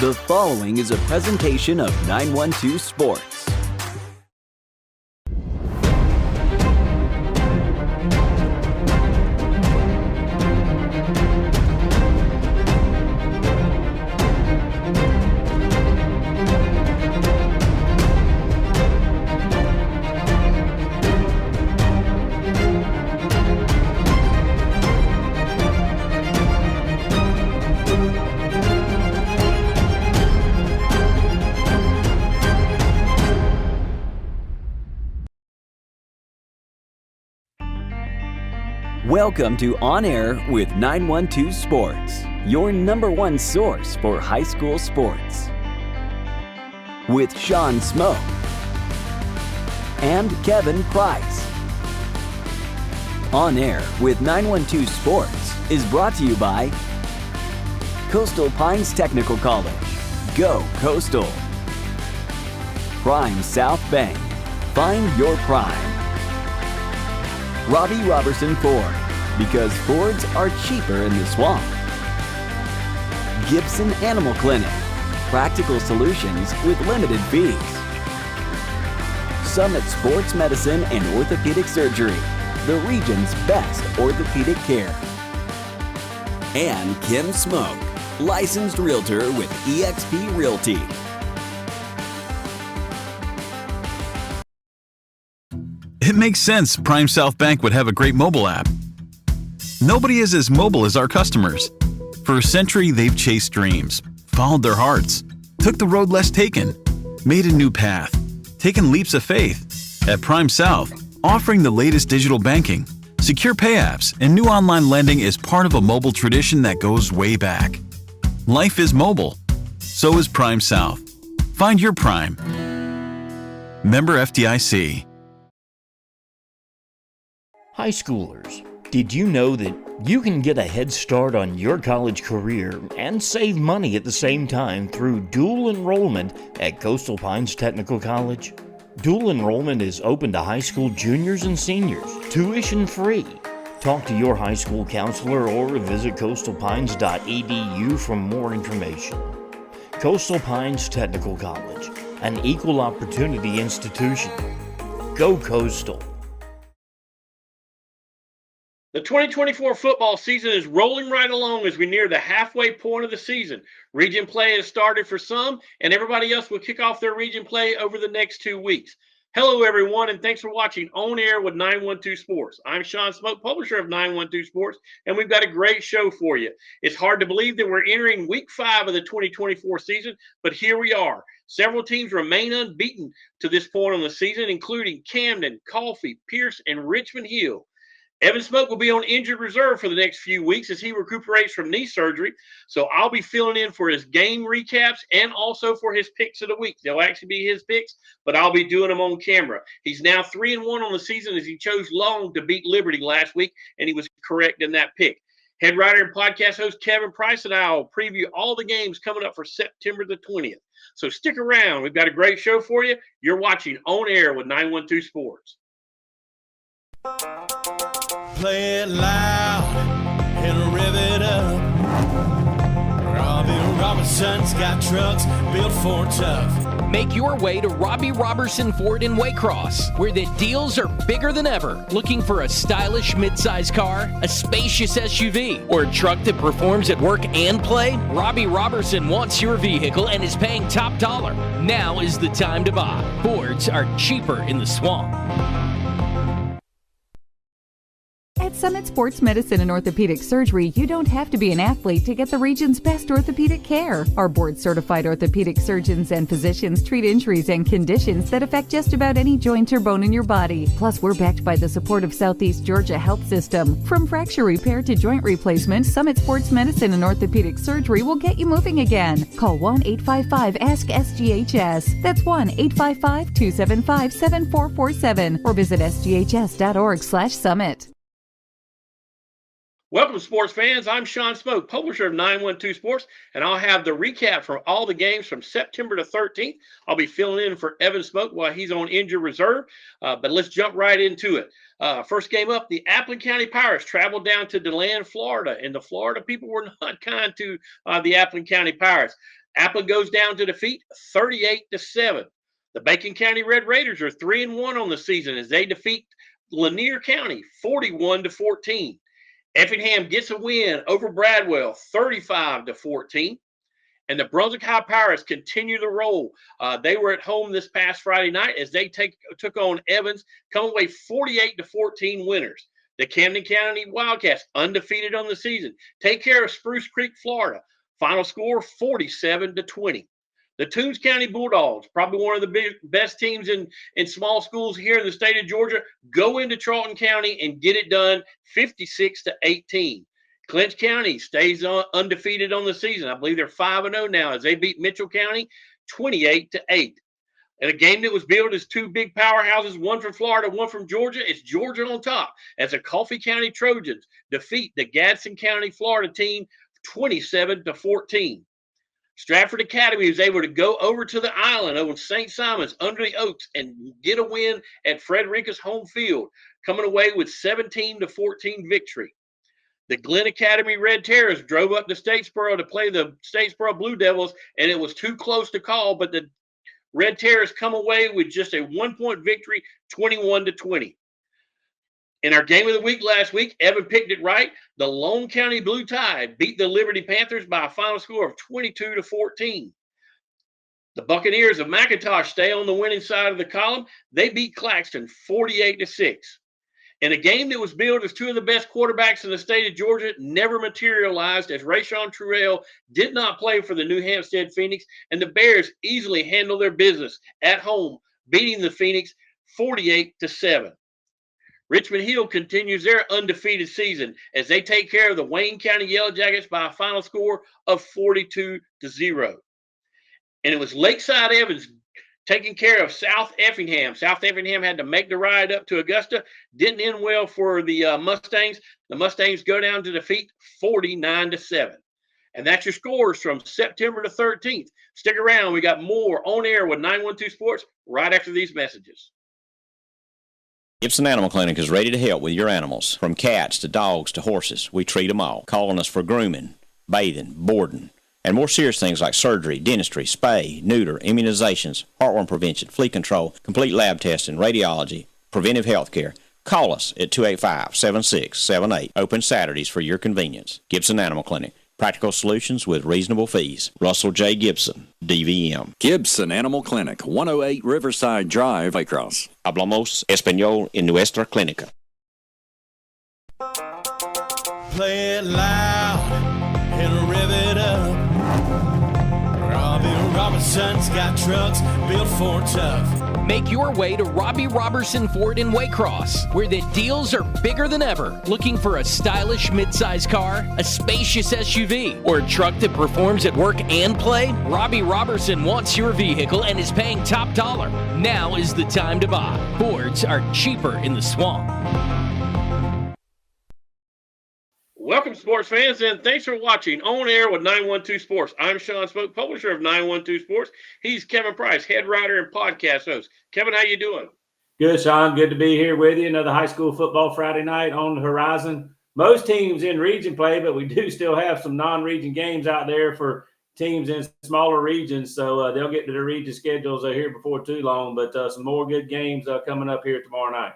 The following is a presentation of 912 Sports. Welcome to On Air with 912 Sports, your number one source for high school sports. With Sean Smoke and Kevin Price. On Air with 912 Sports is brought to you by Coastal Pines Technical College. Go Coastal. Prime South Bank. Find your prime. Robbie Robertson Ford, because Fords are cheaper in the swamp. Gibson Animal Clinic, practical solutions with limited fees. Summit Sports Medicine and Orthopedic Surgery, the region's best orthopedic care. And Kim Smoke, licensed realtor with eXp Realty. It makes sense Prime South Bank would have a great mobile app. Nobody is as mobile as our customers. For a century, they've chased dreams, followed their hearts, took the road less taken, made a new path, taken leaps of faith. At Prime South, offering the latest digital banking, secure pay apps, and new online lending is part of a mobile tradition that goes way back. Life is mobile. So is Prime South. Find your Prime. Member FDIC. High schoolers, did you know that you can get a head start on your college career and save money at the same time through dual enrollment at Coastal Pines Technical College? Dual enrollment is open to high school juniors and seniors, tuition free. Talk to your high school counselor or visit coastalpines.edu for more information. Coastal Pines Technical College, an equal opportunity institution. Go Coastal. The 2024 football season is rolling right along as we near the halfway point of the season. Region play has started for some, and everybody else will kick off their region play over the next 2 weeks. Hello, everyone, and thanks for watching On Air with 912 Sports. I'm Sean Smoke, publisher of 912 Sports, and we've got a great show for you. It's hard to believe that we're entering week 5 of the 2024 season, but here we are. Several teams remain unbeaten to this point on the season, including Camden, Coffee, Pierce, and Richmond Hill. Evan Smoke will be on injured reserve for the next few weeks as he recuperates from knee surgery. So I'll be filling in for his game recaps and also for his picks of the week. They'll actually be his picks, but I'll be doing them on camera. He's now 3-1 on the season as he chose Long to beat Liberty last week, and he was correct in that pick. Head writer and podcast host Kevin Price and I will preview all the games coming up for September the 20th. So stick around. We've got a great show for you. You're watching On Air with 912 Sports. Play it loud and rev it up. Robbie Robertson's got trucks built for tough. Make your way to Robbie Robertson Ford in Waycross, where the deals are bigger than ever. Looking for a stylish midsize car, a spacious SUV, or a truck that performs at work and play? Robbie Robertson wants your vehicle and is paying top dollar. Now is the time to buy. Fords are cheaper in the swamp. At Summit Sports Medicine and Orthopedic Surgery, you don't have to be an athlete to get the region's best orthopedic care. Our board-certified orthopedic surgeons and physicians treat injuries and conditions that affect just about any joint or bone in your body. Plus, we're backed by the support of Southeast Georgia Health System. From fracture repair to joint replacement, Summit Sports Medicine and Orthopedic Surgery will get you moving again. Call 1-855-ASK-SGHS. That's 1-855-275-7447 or visit sghs.org/summit. Welcome, sports fans. I'm Sean Smoke, publisher of 912 Sports, and I'll have the recap from all the games from September the 13th. I'll be filling in for Evan Smoke while he's on injured reserve, but let's jump right into it. First game up, the Appleton County Pirates traveled down to DeLand, Florida, and the Florida people were not kind to the Appleton County Pirates. Appleton goes down to defeat 38-7. The Bacon County Red Raiders are 3-1 on the season as they defeat Lanier County 41-14. Effingham gets a win over Bradwell 35-14. And the Brunswick High Pirates continue to roll. They were at home this past Friday night as they took on Evans, come away 48-14 winners. The Camden County Wildcats, undefeated on the season, take care of Spruce Creek, Florida. Final score 47-20. The Toombs County Bulldogs, probably one of the best teams in small schools here in the state of Georgia, go into Charlton County and get it done 56-18. Clinch County stays undefeated on the season. I believe they're 5-0 now as they beat Mitchell County 28-8. In a game that was billed as two big powerhouses, one from Florida, one from Georgia, it's Georgia on top as the Coffee County Trojans defeat the Gadsden County, Florida team 27-14. Stratford Academy was able to go over to the island over St. Simon's under the Oaks and get a win at Frederica's home field, coming away with 17-14 victory. The Glen Academy Red Terrors drove up to Statesboro to play the Statesboro Blue Devils, and it was too close to call, but the Red Terrors come away with just a 1-point victory, 21-20. In our game of the week last week, Evan picked it right. The Lone County Blue Tide beat the Liberty Panthers by a final score of 22-14. The Buccaneers of McIntosh stay on the winning side of the column. They beat Claxton 48-6. In a game that was billed as two of the best quarterbacks in the state of Georgia, never materialized as Rayshawn Truell did not play for the New Hampstead Phoenix, and the Bears easily handled their business at home, beating the Phoenix 48-7. Richmond Hill continues their undefeated season as they take care of the Wayne County Yellow Jackets by a final score of 42-0. And it was Lakeside Evans taking care of South Effingham. South Effingham had to make the ride up to Augusta. Didn't end well for the Mustangs. The Mustangs go down to defeat 49-7. And that's your scores from September the 13th. Stick around. We got more on air with 912 Sports right after these messages. Gibson Animal Clinic is ready to help with your animals. From cats to dogs to horses, we treat them all. Call on us for grooming, bathing, boarding, and more serious things like surgery, dentistry, spay, neuter, immunizations, heartworm prevention, flea control, complete lab testing, radiology, preventive health care. Call us at 285-7678. Open Saturdays for your convenience. Gibson Animal Clinic. Practical solutions with reasonable fees. Russell J. Gibson, DVM. Gibson Animal Clinic, 108 Riverside Drive, Waycross. Hablamos español en nuestra clínica. Play it loud and rev it up. Robbie Robertson's got trucks built for tough. Make your way to Robbie Robertson Ford in Waycross, where the deals are bigger than ever. Looking for a stylish midsize car, a spacious SUV, or a truck that performs at work and play? Robbie Robertson wants your vehicle and is paying top dollar. Now is the time to buy. Fords are cheaper in the swamp. Welcome, sports fans, and thanks for watching On Air with 912 Sports. I'm Sean Spoke, publisher of 912 Sports. He's Kevin Price, head writer and podcast host. Kevin, how you doing? Good, Sean. Good to be here with you. Another high school football Friday night on the horizon. Most teams in region play, but we do still have some non-region games out there for teams in smaller regions. So they'll get to their region schedules here before too long. But some more good games coming up here tomorrow night.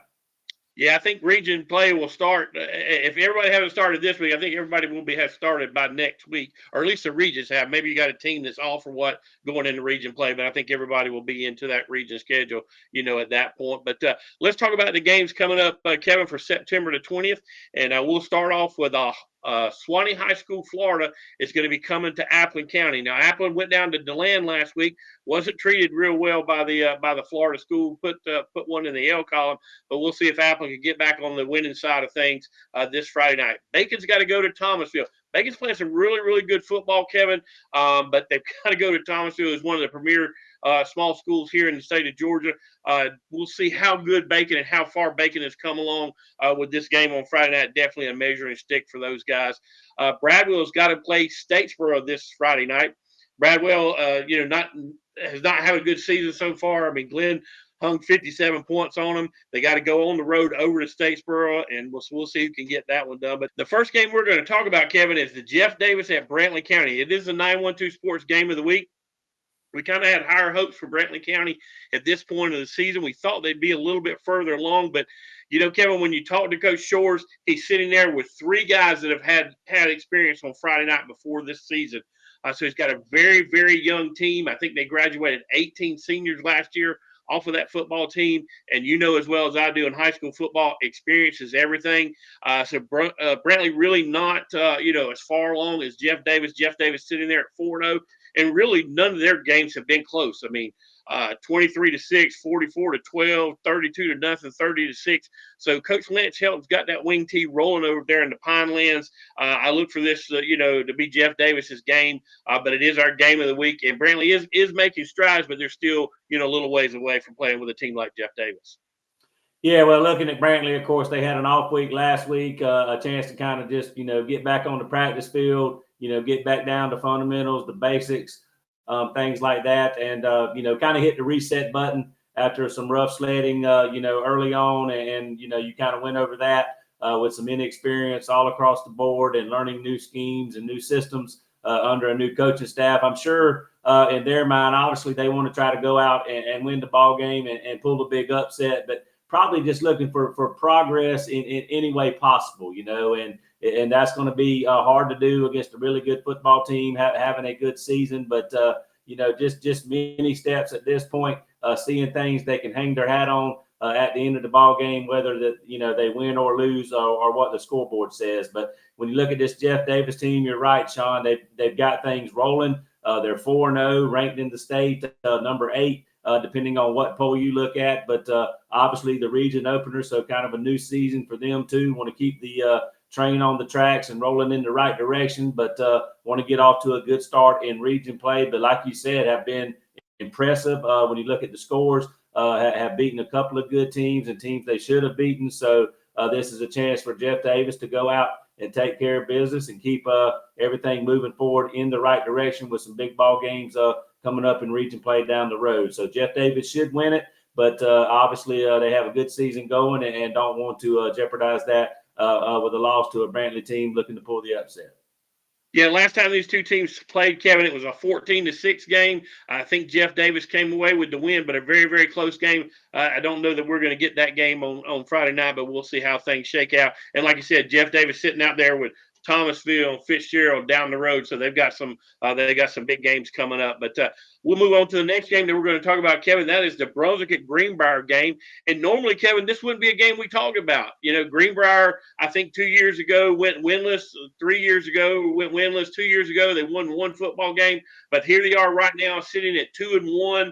Yeah, I think region play will start. If everybody hasn't started this week, I think everybody will have started by next week, or at least the regions have. Maybe you got a team that's all for what going into region play, but I think everybody will be into that region schedule, at that point. But let's talk about the games coming up, Kevin, for September the 20th. And we'll start off with Swanee High School, Florida is going to be coming to Appleton County. Now, Appleton went down to DeLand last week, wasn't treated real well by the Florida school, put one in the L column, but we'll see if Appleton can get back on the winning side of things this Friday night. Bacon's got to go to Thomasville. Bacon's playing some really, really good football, Kevin, but they've got to go to Thomasville as one of the premier small schools here in the state of Georgia. We'll see how good Bacon and how far Bacon has come along with this game on Friday night. Definitely a measuring stick for those guys. Bradwell's got to play Statesboro this Friday night. Bradwell, has not had a good season so far. I mean, Glenn hung 57 points on them. They got to go on the road over to Statesboro, and we'll see who can get that one done. But the first game we're going to talk about, Kevin, is the Jeff Davis at Brantley County. It is the 912 Sports Game of the Week. We kind of had higher hopes for Brantley County at this point of the season. We thought they'd be a little bit further along, but Kevin, when you talk to Coach Shores, he's sitting there with three guys that have had experience on Friday night before this season. So he's got a very, very young team. I think they graduated 18 seniors last year off of that football team. And as well as I do in high school football, experience is everything. So Brantley really not, as far along as Jeff Davis. Jeff Davis sitting there at 4-0. And really none of their games have been close. I mean, 23-6, 44-12, 32-0, 30-6. So Coach Lynch Helton's got that wing T rolling over there in the Pinelands. I look for this, to be Jeff Davis's game, but it is our game of the week. And Brantley is making strides, but they're still, a little ways away from playing with a team like Jeff Davis. Yeah, well, looking at Brantley, of course, they had an off week last week, a chance to kind of just, get back on the practice field, get back down to fundamentals, the basics, things like that. And, kind of hit the reset button after some rough sledding, early on. And you kind of went over that with some inexperience all across the board and learning new schemes and new systems under a new coaching staff. I'm sure in their mind, obviously, they want to try to go out and win the ball game and pull the big upset. But probably just looking for progress in any way possible, and that's going to be hard to do against a really good football team, having a good season. But, just many steps at this point, seeing things they can hang their hat on at the end of the ball game, whether they win or lose or what the scoreboard says. But when you look at this Jeff Davis team, you're right, Sean, they've got things rolling. They're 4-0, ranked in the state, number 8. Depending on what poll you look at, but obviously the region opener, so kind of a new season for them too. Want to keep the train on the tracks and rolling in the right direction, but want to get off to a good start in region play. But like you said, have been impressive when you look at the scores, have beaten a couple of good teams and teams they should have beaten. So this is a chance for Jeff Davis to go out and take care of business and keep everything moving forward in the right direction with some big ball games coming up in region play down the road. So Jeff Davis should win it, but obviously they have a good season going and don't want to jeopardize that with a loss to a Brantley team looking to pull the upset. Yeah, last time these two teams played, Kevin, it was a 14-6 game. I think Jeff Davis came away with the win, but a very, very close game. I don't know that we're going to get that game on Friday night, but we'll see how things shake out. And like you said, Jeff Davis sitting out there with Thomasville and Fitzgerald down the road, so they've got some big games coming up. But we'll move on to the next game that we're going to talk about, Kevin. That is the Brunswick at Greenbrier game. And normally, Kevin, this wouldn't be a game we talk about. Greenbrier, I think 2 years ago went winless. 3 years ago went winless. 2 years ago they won one football game. But here they are right now, sitting at 2-1.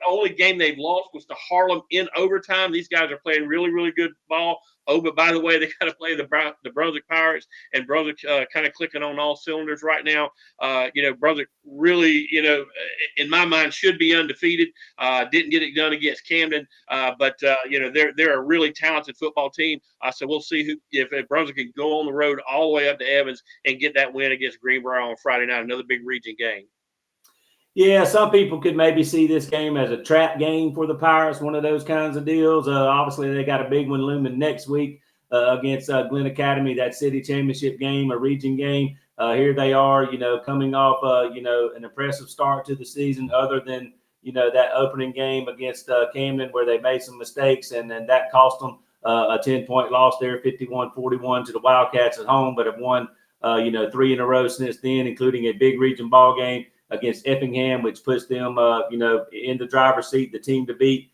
Only game they've lost was to Harlem in overtime. These guys are playing really, really good ball. Oh, but by the way, they got to play the Brunswick Pirates, and Brunswick kind of clicking on all cylinders right now. Brunswick really, in my mind, should be undefeated. Didn't get it done against Camden, but they're a really talented football team. So we'll see if Brunswick can go on the road all the way up to Evans and get that win against Greenbrier on Friday night, another big region game. Yeah, some people could maybe see this game as a trap game for the Pirates, one of those kinds of deals. Obviously, they got a big one looming next week against Glen Academy, that city championship game, a region game. Here they are, coming off, an impressive start to the season other than, that opening game against Camden where they made some mistakes, and then that cost them a 10-point loss there, 51-41 to the Wildcats at home, but have won, 3 in a row since then, including a big region ball game against Effingham, which puts them, in the driver's seat, the team to beat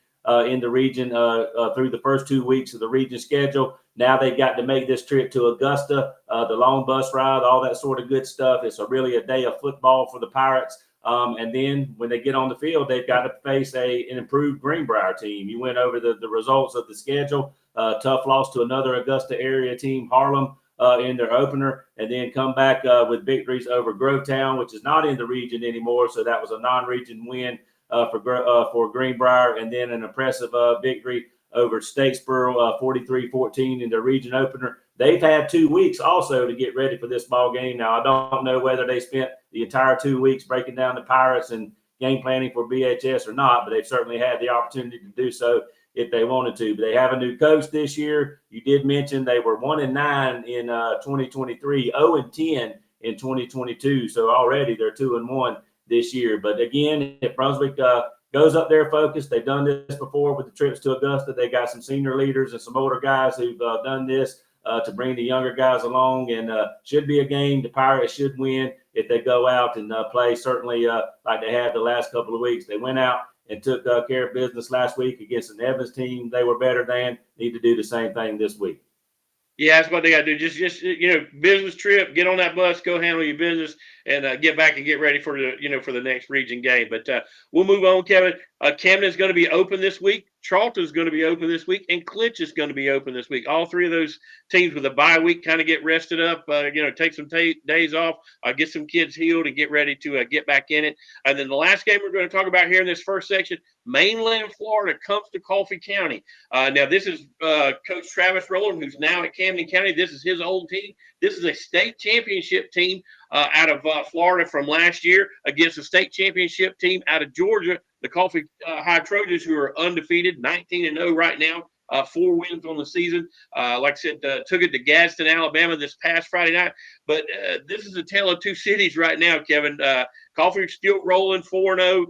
in the region through the first 2 weeks of the region schedule. Now they've got to make this trip to Augusta, the long bus ride, all that sort of good stuff. It's really a day of football for the Pirates. And then when they get on the field, they've got to face an improved Greenbrier team. You went over the results of the schedule. Tough loss to another Augusta area team, Harlem, in their opener, and then come back with victories over Grovetown, which is not in the region anymore. So that was a non-region win for Greenbrier, and then an impressive victory over Statesboro, 43-14 in their region opener. They've had 2 weeks also to get ready for this ball game. Now, I don't know whether they spent the entire 2 weeks breaking down the Pirates and game planning for BHS or not, but they've certainly had the opportunity to do so if they wanted to. But they have a new coach this year. You did mention they were 1-9 in 2023, 0-10 in 2022. So already they're 2-1 this year. But again, if Brunswick goes up there focused, they've done this before with the trips to Augusta. They got some senior leaders and some older guys who've done this to bring the younger guys along, and should be a game the Pirates should win if they go out and play certainly like they have the last couple of weeks. They went out and took care of business last week against an Evans team they were better than. Need to do the same thing this week. Yeah, that's what they got to do. Just business trip, get on that bus, go handle your business, and get back and get ready for the next region game. But we'll move on, Kevin. Camden's going to be open this week. Charlton's going to be open this week, and Clinch is going to be open this week. All three of those teams with a bye week kind of get rested up, take some days off, get some kids healed, and get ready to get back in it. And then the last game we're going to talk about here in this first section, mainland Florida comes to Coffee County. Now, this is Coach Travis Rowland, who's now at Camden County. This is his old team. This is a state championship team out of Florida from last year against a state championship team out of Georgia, the Coffee High Trojans, who are undefeated, 19-0 right now, 4 wins on the season. Like I said, took it to Gadsden, Alabama this past Friday night. But this is a tale of two cities right now, Kevin. Coffee's still rolling 4-0.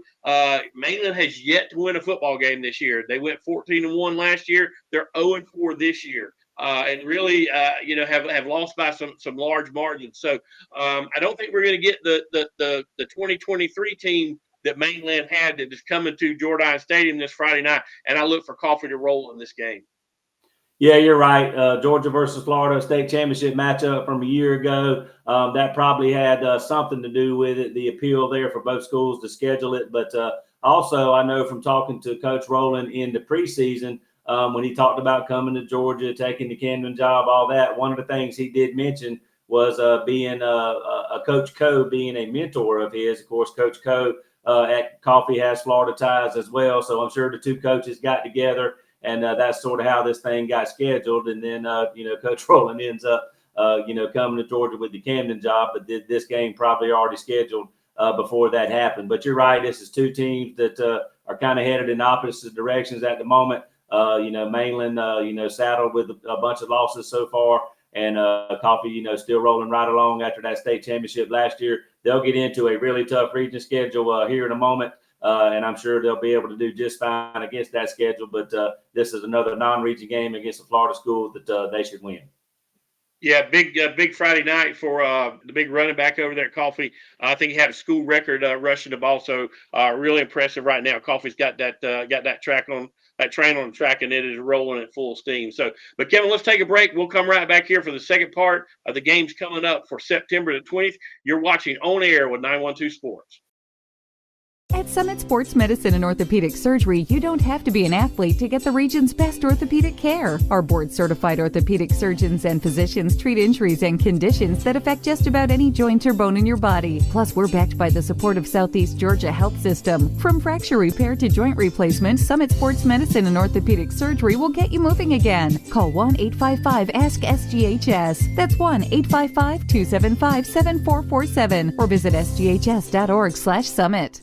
Mainland has yet to win a football game this year. They went 14-1 last year. They're 0-4 this year. And really, have lost by some large margins. So I don't think we're going to get the 2023 team that Mainland had that is coming to Jordan Stadium this Friday night. And I look for Coffee to roll in this game. Yeah, you're right. Georgia versus Florida state championship matchup from a year ago. That probably had something to do with it, the appeal there for both schools to schedule it. But also, I know from talking to Coach Rowland in the preseason, when he talked about coming to Georgia, taking the Camden job, all that, one of the things he did mention was being a Coach Coe being a mentor of his. Of course, Coach Coe at Coffee has Florida ties as well. So I'm sure the two coaches got together, and that's sort of how this thing got scheduled. And then, Coach Rowland ends up, coming to Georgia with the Camden job, but this game probably already scheduled before that happened. But you're right. This is two teams that are kind of headed in opposite directions at the moment. Mainland, saddled with a bunch of losses so far, and Coffee, still rolling right along after that state championship last year. They'll get into a really tough region schedule here in a moment, and I'm sure they'll be able to do just fine against that schedule. But this is another non-region game against a Florida school that they should win. Yeah, big Friday night for the big running back over there at Coffee. I think he had a school record rushing the ball, so really impressive right now. Coffee's got that train on the track, and it is rolling at full steam. So, but Kevin, let's take a break. We'll come right back here for the second part of the games coming up for September the 20th. You're watching On Air with 912 Sports. At Summit Sports Medicine and Orthopedic Surgery, you don't have to be an athlete to get the region's best orthopedic care. Our board-certified orthopedic surgeons and physicians treat injuries and conditions that affect just about any joint or bone in your body. Plus, we're backed by the support of Southeast Georgia Health System. From fracture repair to joint replacement, Summit Sports Medicine and Orthopedic Surgery will get you moving again. Call 1-855-ASK-SGHS. That's 1-855-275-7447 or visit sghs.org/summit.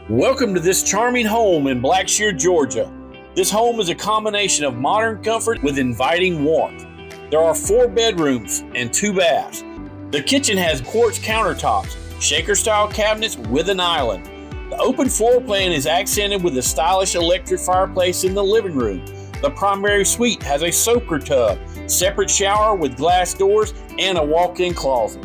Welcome to this charming home in Blackshear, Georgia. This home is a combination of modern comfort with inviting warmth. There are 4 bedrooms and 2 baths. The kitchen has quartz countertops, shaker-style cabinets with an island. The open floor plan is accented with a stylish electric fireplace in the living room. The primary suite has a soaker tub, separate shower with glass doors, and a walk-in closet.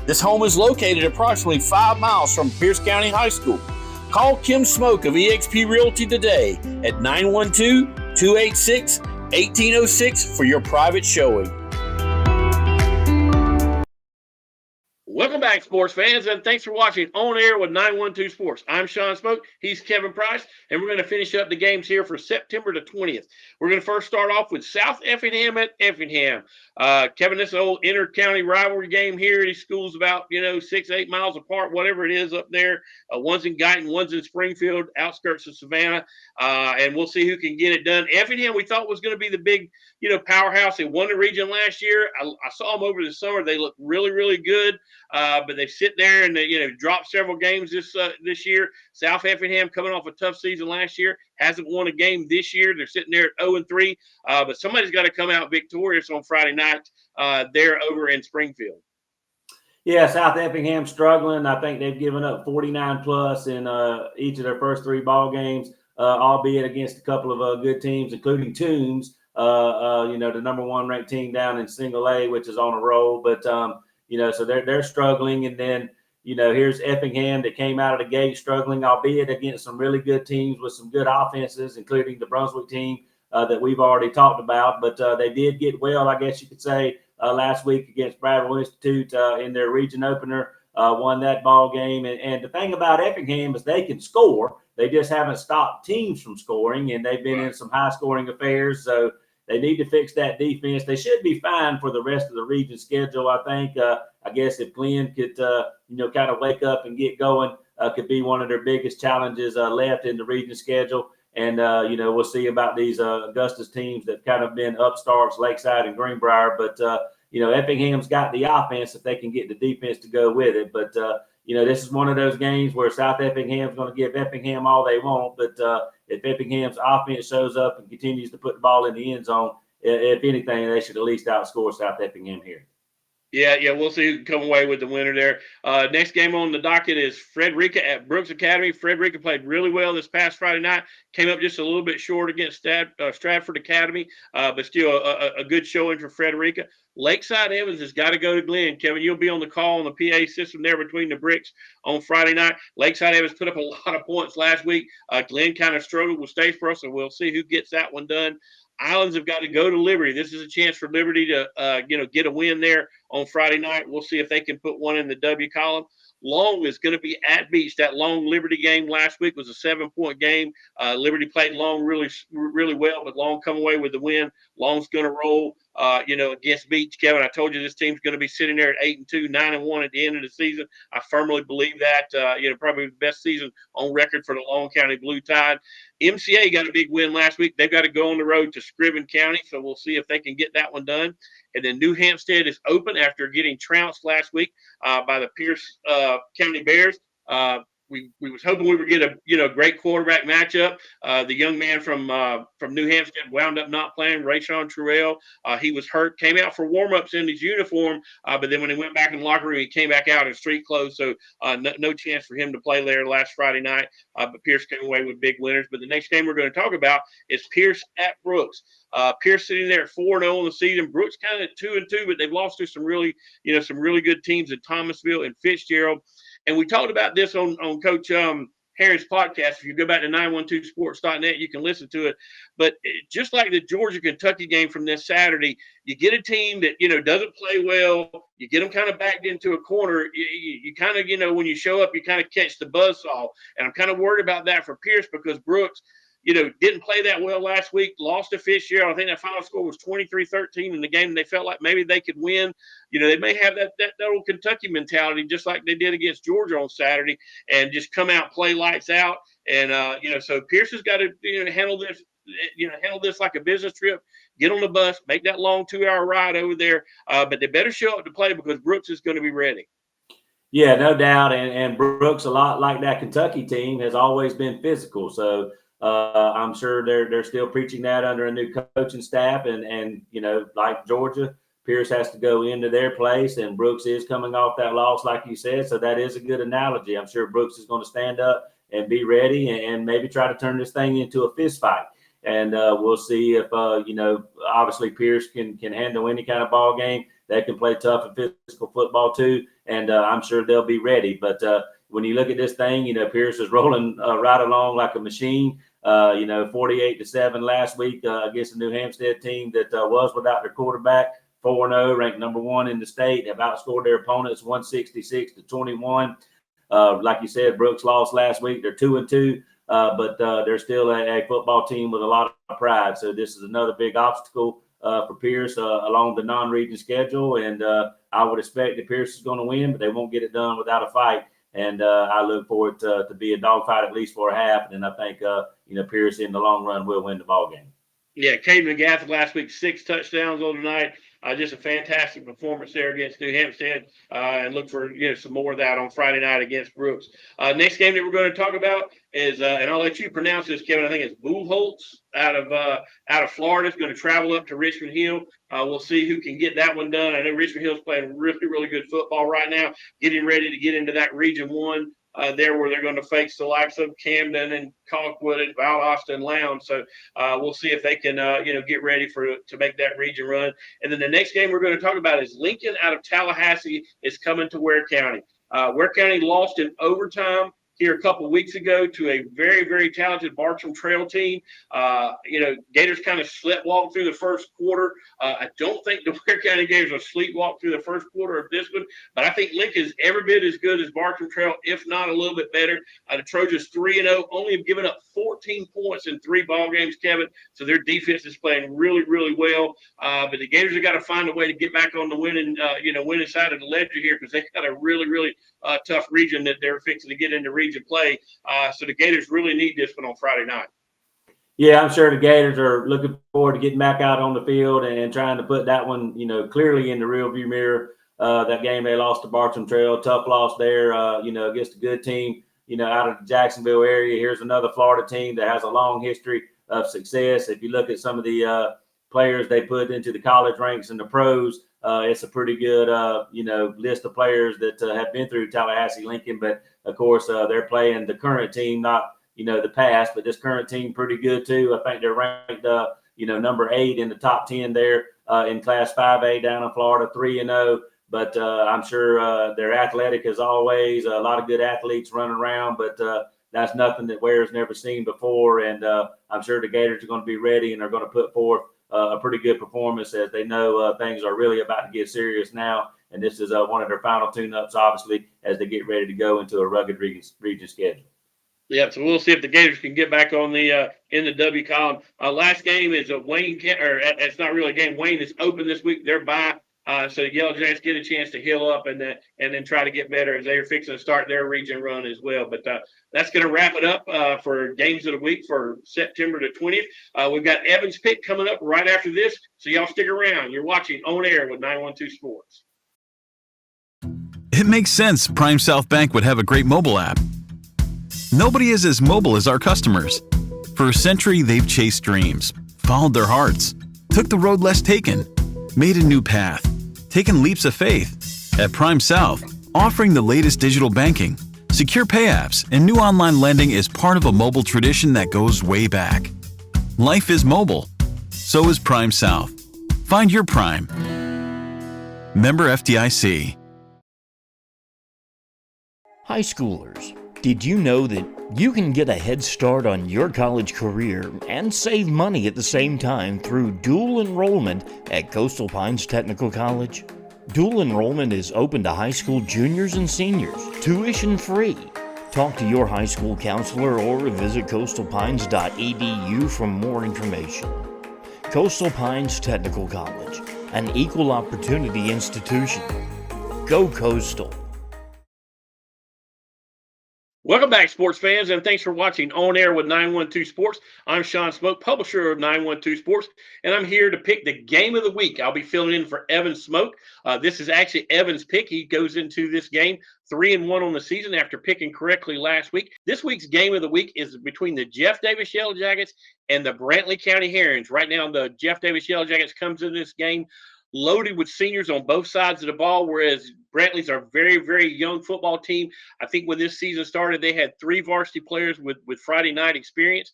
This home is located approximately 5 miles from Pierce County High School. Call Kim Smoke of eXp Realty today at 912-286-1806 for your private showing. Welcome back, sports fans, and thanks for watching On Air with 912 Sports. I'm Sean Smoke. He's Kevin Price, and we're going to finish up the games here for September the 20th. We're going to first start off with South Effingham at Effingham. Kevin, this old inter-county rivalry game here. These schools about, 6-8 miles apart, whatever it is up there. One's in Guyton, one's in Springfield, outskirts of Savannah, and we'll see who can get it done. Effingham, we thought was going to be the big, powerhouse. They won the region last year. I saw them over the summer. They look really, really good. But they sit there and they, dropped several games this year. South Effingham coming off a tough season last year, hasn't won a game this year. They're sitting there at 0-3. But somebody's got to come out victorious on Friday night there over in Springfield. Yeah, South Effingham struggling. I think they've given up 49 plus in each of their first 3 ball games, albeit against a couple of good teams, including Toombs, the number 1 ranked team down in Single A, which is on a roll. But so they're struggling, and then here's Effingham that came out of the gate struggling, albeit against some really good teams with some good offenses, including the Brunswick team that we've already talked about. But they did get well, I guess you could say, last week against Bradwell Institute in their region opener, won that ball game. And the thing about Effingham is they can score. They just haven't stopped teams from scoring, and they've been in some high-scoring affairs. So they need to fix that defense. They should be fine for the rest of the region schedule, I think. I guess if Glenn could, kind of wake up and get going, could be one of their biggest challenges left in the region schedule. And, we'll see about these Augustus teams that kind of been upstarts, Lakeside and Greenbrier. But, Effingham's got the offense if they can get the defense to go with it. But, this is one of those games where South Effingham's going to give Effingham all they want. But if Effingham's offense shows up and continues to put the ball in the end zone, if anything, they should at least outscore South Effingham here. Yeah, we'll see who can come away with the winner there. Next game on the docket is Frederica at Brooks Academy. Frederica played really well this past Friday night. Came up just a little bit short against Stratford Academy, but still a good showing for Frederica. Lakeside Evans has got to go to Glenn. Kevin, you'll be on the call on the PA system there between the bricks on Friday night. Lakeside Evans put up a lot of points last week. Glenn kind of struggled with Statesboro, so we'll see who gets that one done. Islands have got to go to Liberty. This is a chance for Liberty to, get a win there on Friday night. We'll see if they can put one in the W column. Long is going to be at Beach. That Long Liberty game last week was a 7-point game. Liberty played Long really, really well, but Long come away with the win. Long's going to roll, against Beach. Kevin, I told you this team's going to be sitting there at 8-2, 9-1 at the end of the season. I firmly believe that. Probably the best season on record for the Long County Blue Tide. MCA got a big win last week. They've got to go on the road to Scriven County, so we'll see if they can get that one done. And then New Hampstead is open after getting trounced last week by the Pierce County Bears. We was hoping we would get a great quarterback matchup. The young man from New Hampstead wound up not playing, Rayshawn Truell. He was hurt, came out for warm-ups in his uniform, but then when he went back in the locker room, he came back out in street clothes, so no chance for him to play there last Friday night. But Pierce came away with big winners. But the next game we're going to talk about is Pierce at Brooks. Pierce sitting there at 4-0 in the season. Brooks kind of 2-2, but they've lost to some really good teams in Thomasville and Fitzgerald. And we talked about this on Coach Herring's podcast. If you go back to 912sports.net, you can listen to it. But just like the Georgia-Kentucky game from this Saturday, you get a team that, doesn't play well. You get them kind of backed into a corner. You kind of, when you show up, you kind of catch the buzzsaw. And I'm kind of worried about that for Pierce because Brooks, didn't play that well last week, lost to Fitzgerald. I think that final score was 23-13 in the game. They felt like maybe they could win. They may have that old Kentucky mentality, just like they did against Georgia on Saturday, and just come out, play lights out. And, so Pierce has got to handle this like a business trip, get on the bus, make that long 2-hour ride over there. But they better show up to play because Brooks is going to be ready. Yeah, no doubt. And Brooks, a lot like that Kentucky team, has always been physical. So, I'm sure they're still preaching that under a new coaching staff, and like Georgia, Pierce has to go into their place, and Brooks is coming off that loss, like you said. So that is a good analogy. I'm sure Brooks is going to stand up and be ready, and maybe try to turn this thing into a fist fight. And we'll see if obviously Pierce can handle any kind of ball game. They can play tough and physical football too, and I'm sure they'll be ready. But when you look at this thing, Pierce is rolling right along like a machine. 48-7 last week against the New Hampstead team that was without their quarterback. 4-0, ranked number 1 in the state. Have outscored their opponents 166-21. Like you said, Brooks lost last week. They're 2-2, but they're still a football team with a lot of pride. So this is another big obstacle for Pierce along the non-region schedule. And I would expect that Pierce is going to win, but they won't get it done without a fight. And I look forward to be a dogfight at least for a half. And I think, Pierce in the long run will win the ball game. Yeah, Caden McGath last week, 6 touchdowns on the night. Just a fantastic performance there against New Hampstead, and look for some more of that on Friday night against Brooks. Next game that we're going to talk about is, and I'll let you pronounce this, Kevin. I think it's Buchholz out of Florida. It's going to travel up to Richmond Hill. We'll see who can get that one done. I know Richmond Hill's playing really, really good football right now, getting ready to get into that Region 1 there where they're going to face the likes of Camden and Colquitt and Valdosta and Lowndes. So we'll see if they can, get ready to make that region run. And then the next game we're going to talk about is Lincoln out of Tallahassee is coming to Ware County. Ware County lost in overtime here a couple of weeks ago to a very, very talented Bartram Trail team. Gators kind of sleepwalked through the first quarter. I don't think the Ware County Gators will sleepwalk through the first quarter of this one, but I think Lincoln's every bit as good as Bartram Trail, if not a little bit better. The Trojans 3-0, only have given up 14 points in 3 ball games, Kevin. So their defense is playing really, really well. But the Gators have got to find a way to get back on the winning side of the ledger here, because they've got a really, really tough region that they're fixing to get into region play. So the Gators really need this one on Friday night. Yeah, I'm sure the Gators are looking forward to getting back out on the field and trying to put that one, clearly in the rearview mirror. That game they lost to Bartram Trail, tough loss there, against a good team, out of the Jacksonville area. Here's another Florida team that has a long history of success. If you look at some of the players they put into the college ranks and the pros, it's a pretty good, list of players that have been through Tallahassee Lincoln. But, of course, they're playing the current team, not, the past. But this current team pretty good, too. I think they're ranked, number 8 in the top 10 there in Class 5A down in Florida, 3-0. But I'm sure they're athletic as always. A lot of good athletes running around. But that's nothing that Ware's never seen before. And I'm sure the Gators are going to be ready and are going to put forth a pretty good performance, as they know things are really about to get serious now. And this is one of their final tune-ups, obviously, as they get ready to go into a rugged region schedule. Yeah, so we'll see if the Gators can get back on the in the W column. Last game is a Wayne, or it's not really a game. Wayne is open this week. They're bye. So the Yellow Jackets get a chance to heal up and then try to get better as they're fixing to start their region run as well. But that's going to wrap it up for Games of the Week for September the 20th. We've got Evan's pick coming up right after this, so y'all stick around. You're watching On Air with 912 Sports. It makes sense Prime South Bank would have a great mobile app. Nobody is as mobile as our customers. For a century, they've chased dreams, followed their hearts, took the road less taken, made a new path, taken leaps of faith. At Prime South, offering the latest digital banking, secure pay apps, and new online lending is part of a mobile tradition that goes way back. Life is mobile. So is Prime South. Find your Prime. Member FDIC. High schoolers, did you know that you can get a head start on your college career and save money at the same time through dual enrollment at Coastal Pines Technical College? Dual enrollment is open to high school juniors and seniors, tuition free. Talk to your high school counselor or visit coastalpines.edu for more information. Coastal Pines Technical College, an equal opportunity institution. Go Coastal. Welcome back, sports fans, and thanks for watching On Air with 912 Sports. I'm Sean Smoke, publisher of 912 Sports, and I'm here to pick the game of the week. I'll be filling in for Evan Smoke. This is actually Evan's pick. He goes into this game 3-1 on the season after picking correctly last week. This week's game of the week is between the Jeff Davis Yellow Jackets and the Brantley County Herons. Right now, the Jeff Davis Yellow Jackets comes into this game loaded with seniors on both sides of the ball, whereas Brantley's are a very, very young football team. I think when this season started, they had 3 varsity players with Friday night experience.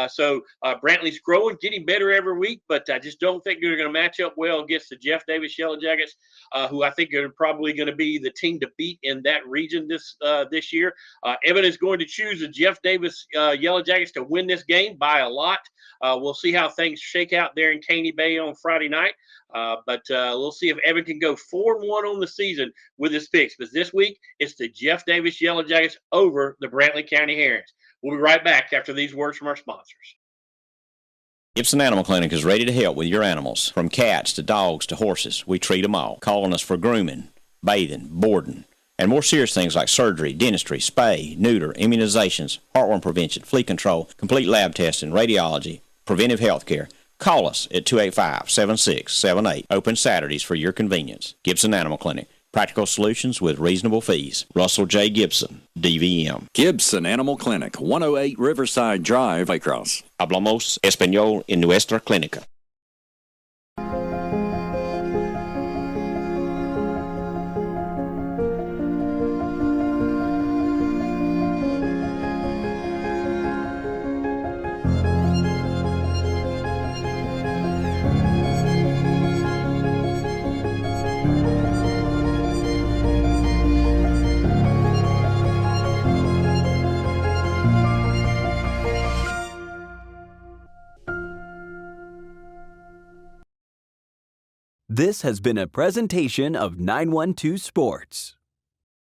So Brantley's growing, getting better every week, but I just don't think they're going to match up well against the Jeff Davis Yellow Jackets, who I think are probably going to be the team to beat in that region this year. Evan is going to choose the Jeff Davis Yellow Jackets to win this game by a lot. We'll see how things shake out there in Caney Bay on Friday night. But we'll see if Evan can go 4-1 on the season with his picks. But this week, it's the Jeff Davis Yellow Jackets over the Brantley County Herons. We'll be right back after these words from our sponsors. Gibson Animal Clinic is ready to help with your animals. From cats to dogs to horses, we treat them all. Calling us for grooming, bathing, boarding, and more serious things like surgery, dentistry, spay, neuter, immunizations, heartworm prevention, flea control, complete lab testing, radiology, preventive health care. Call us at 285-7678. Open Saturdays for your convenience. Gibson Animal Clinic. Practical solutions with reasonable fees. Russell J. Gibson, DVM. Gibson Animal Clinic, 108 Riverside Drive, Waycross. Hablamos español en nuestra clínica. This has been a presentation of 912 Sports.